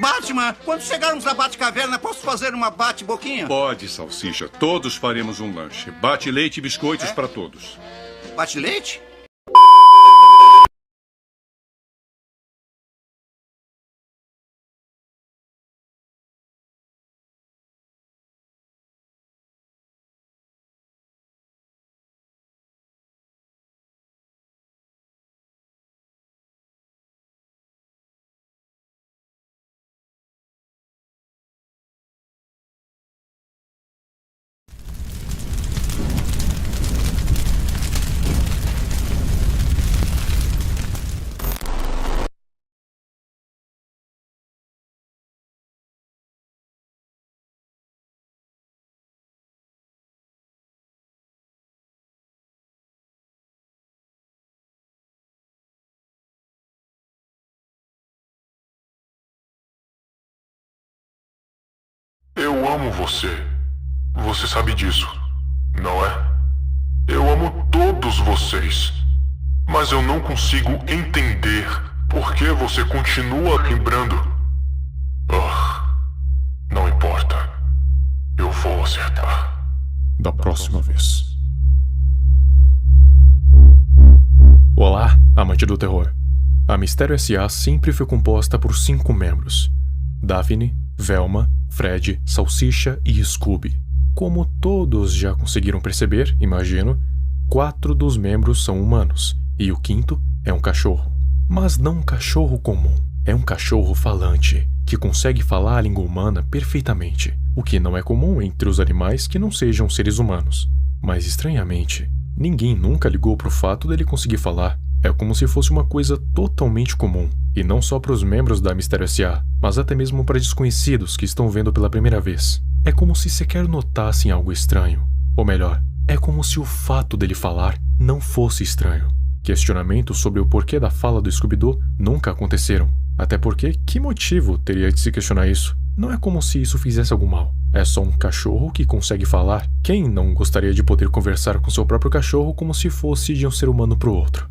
Batman, quando chegarmos na Batcaverna, posso fazer uma bate-boquinha? Pode, Salsicha. Todos faremos um lanche. Bate leite e biscoitos para todos. Bate-leite? Eu amo você. Você sabe disso, não é? Eu amo todos vocês. Mas eu não consigo entender por que você continua lembrando. Não importa. Eu vou acertar. Da próxima vez. Olá, amante do terror. A Mistério S.A. sempre foi composta por 5 membros: Daphne, Velma, Fred, Salsicha e Scooby. Como todos já conseguiram perceber, imagino, 4 dos membros são humanos e o 5º é um cachorro. Mas não um cachorro comum, é um cachorro falante, que consegue falar a língua humana perfeitamente, o que não é comum entre os animais que não sejam seres humanos. Mas estranhamente, ninguém nunca ligou pro fato dele conseguir falar. É como se fosse uma coisa totalmente comum, e não só para os membros da Mistério S.A., mas até mesmo para desconhecidos que estão vendo pela primeira vez. É como se sequer notassem algo estranho. Ou melhor, é como se o fato dele falar não fosse estranho. Questionamentos sobre o porquê da fala do Scooby-Doo nunca aconteceram. Até porque, que motivo teria de se questionar isso? Não é como se isso fizesse algum mal. É só um cachorro que consegue falar. Quem não gostaria de poder conversar com seu próprio cachorro como se fosse de um ser humano para o outro?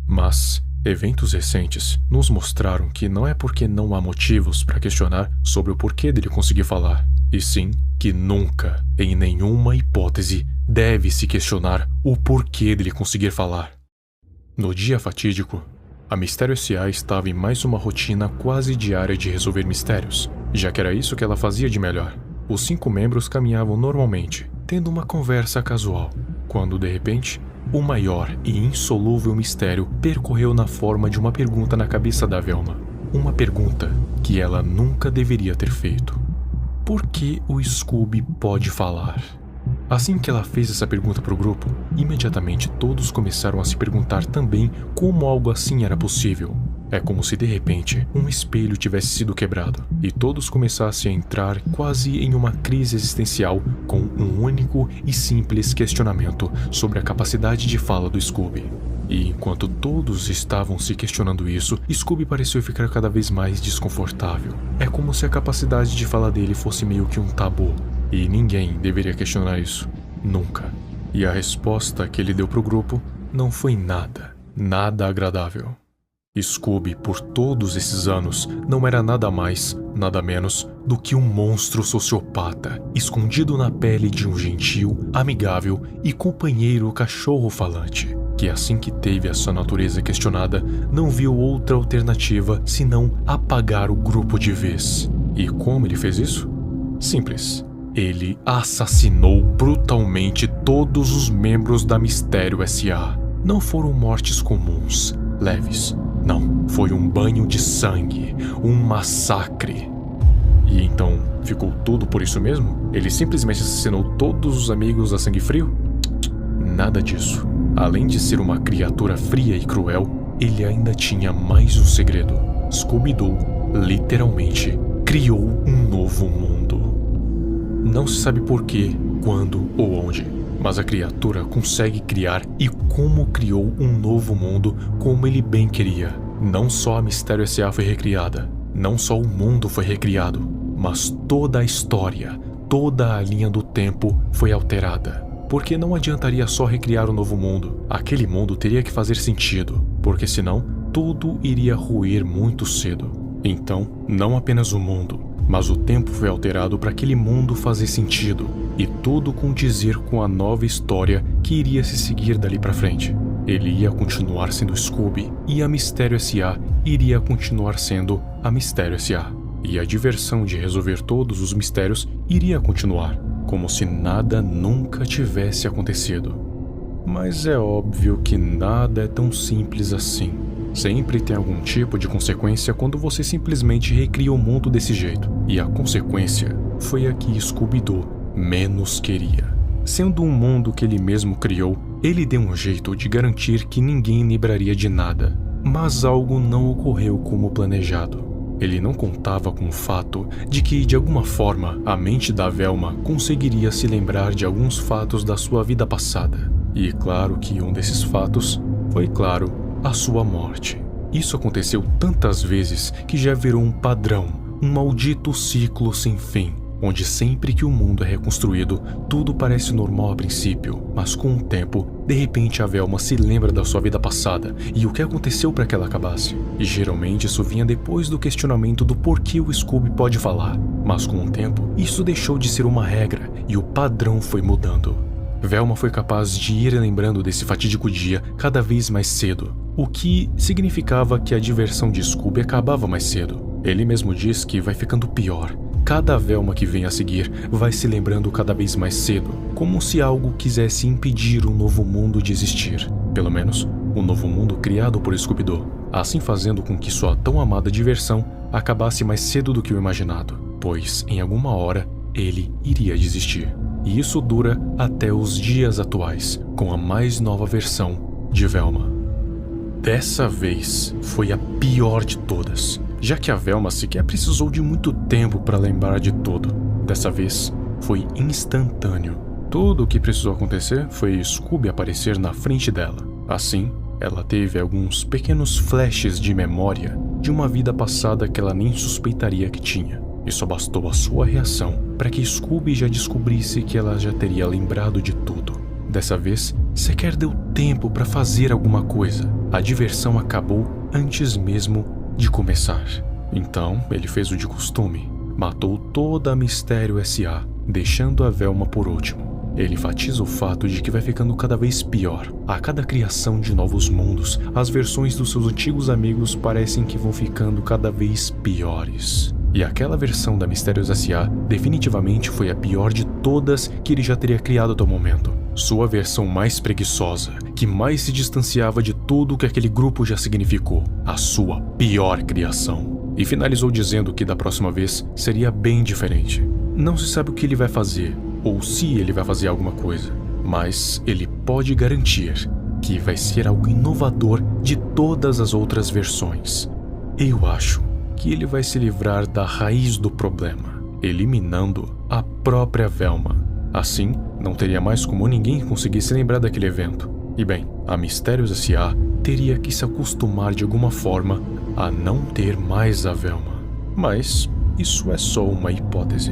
Mas eventos recentes nos mostraram que não é porque não há motivos para questionar sobre o porquê dele conseguir falar, e sim que nunca, em nenhuma hipótese, deve-se questionar o porquê dele conseguir falar. No dia fatídico, a Mistério S.A. estava em mais uma rotina quase diária de resolver mistérios, já que era isso que ela fazia de melhor. Os 5 membros caminhavam normalmente, tendo uma conversa casual, quando de repente o maior e insolúvel mistério percorreu na forma de uma pergunta na cabeça da Velma. Uma pergunta que ela nunca deveria ter feito. Por que o Scooby pode falar? Assim que ela fez essa pergunta para o grupo, imediatamente todos começaram a se perguntar também como algo assim era possível. É como se de repente um espelho tivesse sido quebrado e todos começassem a entrar quase em uma crise existencial com um único e simples questionamento sobre a capacidade de fala do Scooby. E enquanto todos estavam se questionando isso, Scooby pareceu ficar cada vez mais desconfortável. É como se a capacidade de fala dele fosse meio que um tabu. E ninguém deveria questionar isso. Nunca. E a resposta que ele deu pro grupo não foi nada agradável. Scooby, por todos esses anos, não era nada mais, nada menos do que um monstro sociopata, escondido na pele de um gentil, amigável e companheiro cachorro falante, que assim que teve a sua natureza questionada, não viu outra alternativa senão apagar o grupo de vez. E como ele fez isso? Simples. Ele assassinou brutalmente todos os membros da Mistério S.A. Não foram mortes comuns, leves. Não, foi um banho de sangue, um massacre. E então, ficou tudo por isso mesmo? Ele simplesmente assassinou todos os amigos a sangue frio? Nada disso. Além de ser uma criatura fria e cruel, ele ainda tinha mais um segredo. Scooby-Doo, literalmente, criou um novo mundo. Não se sabe porquê, quando ou onde, mas a criatura consegue criar e como criou um novo mundo como ele bem queria. Não só a Mistério S.A. foi recriada, não só o mundo foi recriado, mas toda a história, toda a linha do tempo foi alterada. Porque não adiantaria só recriar um novo mundo, aquele mundo teria que fazer sentido, porque senão tudo iria ruir muito cedo. Então, não apenas o mundo, mas o tempo foi alterado para aquele mundo fazer sentido, e tudo condizer com a nova história que iria se seguir dali para frente. Ele ia continuar sendo Scooby, e a Mistério S.A. iria continuar sendo a Mistério S.A. E a diversão de resolver todos os mistérios iria continuar, como se nada nunca tivesse acontecido. Mas é óbvio que nada é tão simples assim. Sempre tem algum tipo de consequência quando você simplesmente recria o mundo desse jeito. E a consequência foi a que Scooby-Doo menos queria. Sendo um mundo que ele mesmo criou, ele deu um jeito de garantir que ninguém lembraria de nada. Mas algo não ocorreu como planejado. Ele não contava com o fato de que, de alguma forma, a mente da Velma conseguiria se lembrar de alguns fatos da sua vida passada. E claro que um desses fatos foi, claro, a sua morte. Isso aconteceu tantas vezes que já virou um padrão, um maldito ciclo sem fim, onde sempre que o mundo é reconstruído, tudo parece normal a princípio, mas com o tempo, de repente a Velma se lembra da sua vida passada e o que aconteceu para que ela acabasse. E geralmente isso vinha depois do questionamento do porquê o Scooby pode falar, mas com o tempo, isso deixou de ser uma regra e o padrão foi mudando. Velma foi capaz de ir lembrando desse fatídico dia cada vez mais cedo, o que significava que a diversão de Scooby acabava mais cedo. Ele mesmo diz que vai ficando pior. Cada Velma que vem a seguir vai se lembrando cada vez mais cedo, como se algo quisesse impedir um novo mundo de existir. Pelo menos, um novo mundo criado por Scooby-Doo, assim fazendo com que sua tão amada diversão acabasse mais cedo do que o imaginado, pois, em alguma hora, ele iria desistir. E isso dura até os dias atuais, com a mais nova versão de Velma. Dessa vez foi a pior de todas, já que a Velma sequer precisou de muito tempo para lembrar de tudo. Dessa vez foi instantâneo. Tudo o que precisou acontecer foi Scooby aparecer na frente dela. Assim, ela teve alguns pequenos flashes de memória de uma vida passada que ela nem suspeitaria que tinha. E só bastou a sua reação para que Scooby já descobrisse que ela já teria lembrado de tudo. Dessa vez, sequer deu tempo para fazer alguma coisa. A diversão acabou antes mesmo de começar. Então, ele fez o de costume. Matou toda a Mistério S.A., deixando a Velma por último. Ele enfatiza o fato de que vai ficando cada vez pior. A cada criação de novos mundos, as versões dos seus antigos amigos parecem que vão ficando cada vez piores. E aquela versão da Mistérios S.A. definitivamente foi a pior de todas que ele já teria criado até o momento. Sua versão mais preguiçosa, que mais se distanciava de tudo que aquele grupo já significou. A sua pior criação. E finalizou dizendo que da próxima vez seria bem diferente. Não se sabe o que ele vai fazer, ou se ele vai fazer alguma coisa, mas ele pode garantir que vai ser algo inovador de todas as outras versões. Eu acho que ele vai se livrar da raiz do problema, eliminando a própria Velma. Assim, não teria mais como ninguém conseguir se lembrar daquele evento. E bem, a Mistérios S.A. teria que se acostumar de alguma forma a não ter mais a Velma. Mas isso é só uma hipótese.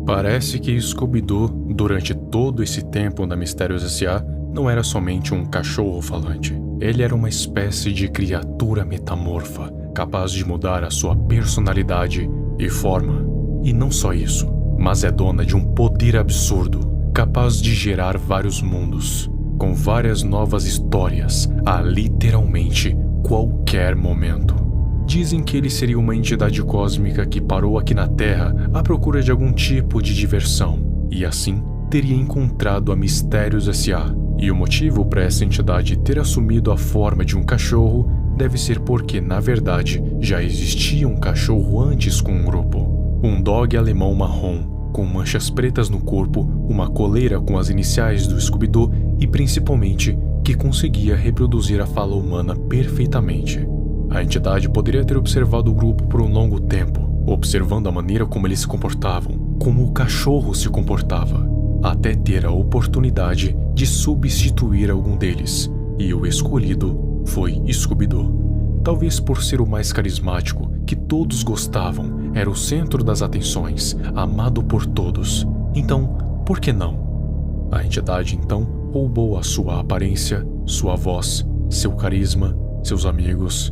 Parece que Scooby-Doo, durante todo esse tempo na Mistérios S.A., não era somente um cachorro falante. Ele era uma espécie de criatura metamorfa, capaz de mudar a sua personalidade e forma. E não só isso, mas é dona de um poder absurdo, capaz de gerar vários mundos, com várias novas histórias a literalmente qualquer momento. Dizem que ele seria uma entidade cósmica que parou aqui na Terra à procura de algum tipo de diversão, e assim teria encontrado a Mistérios S.A. E o motivo para essa entidade ter assumido a forma de um cachorro deve ser porque, na verdade, já existia um cachorro antes com um grupo. Um dog alemão marrom, com manchas pretas no corpo, uma coleira com as iniciais do Scooby-Doo e, principalmente, que conseguia reproduzir a fala humana perfeitamente. A entidade poderia ter observado o grupo por um longo tempo, observando a maneira como eles se comportavam, como o cachorro se comportava, até ter a oportunidade de substituir algum deles, e o escolhido foi Scooby-Doo. Talvez por ser o mais carismático, que todos gostavam, era o centro das atenções, amado por todos. Então, por que não? A entidade então roubou a sua aparência, sua voz, seu carisma, seus amigos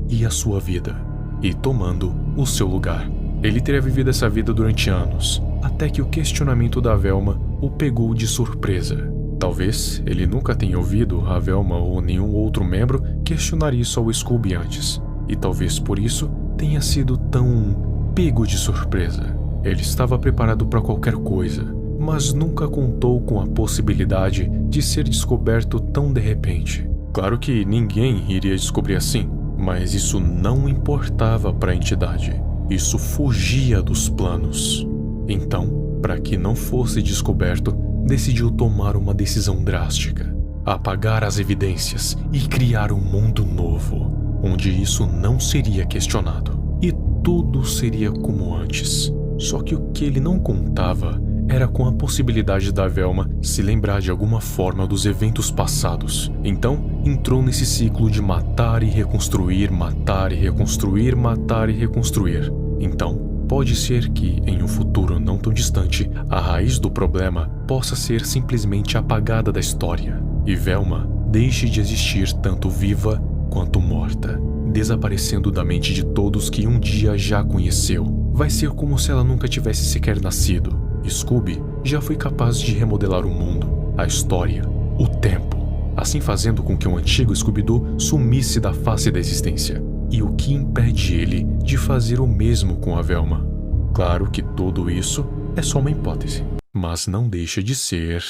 e a sua vida, e tomando o seu lugar. Ele teria vivido essa vida durante anos, até que o questionamento da Velma o pegou de surpresa. Talvez ele nunca tenha ouvido a Velma ou nenhum outro membro questionar isso ao Scooby antes, e talvez por isso tenha sido tão pego de surpresa. Ele estava preparado para qualquer coisa, mas nunca contou com a possibilidade de ser descoberto tão de repente. Claro que ninguém iria descobrir assim, mas isso não importava para a entidade. Isso fugia dos planos. Então, para que não fosse descoberto, decidiu tomar uma decisão drástica: apagar as evidências e criar um mundo novo, onde isso não seria questionado e tudo seria como antes. Só que o que ele não contava era com a possibilidade da Velma se lembrar de alguma forma dos eventos passados. Então, entrou nesse ciclo de matar e reconstruir, matar e reconstruir, matar e reconstruir. Então, pode ser que, em um futuro não tão distante, a raiz do problema possa ser simplesmente apagada da história, e Velma deixe de existir tanto viva quanto morta, desaparecendo da mente de todos que um dia já conheceu. Vai ser como se ela nunca tivesse sequer nascido. Scooby já foi capaz de remodelar o mundo, a história, o tempo, assim fazendo com que o antigo Scooby-Doo sumisse da face da existência. E o que impede ele de fazer o mesmo com a Velma? Claro que tudo isso é só uma hipótese, mas não deixa de ser...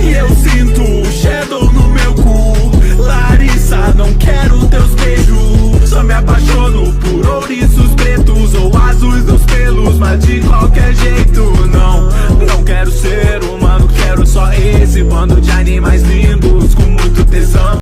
E eu sinto o Shadow no meu cu. Larissa, não quero teus beijos. Só me apaixono por ouriços pretos ou azuis dos pelos, mas de qualquer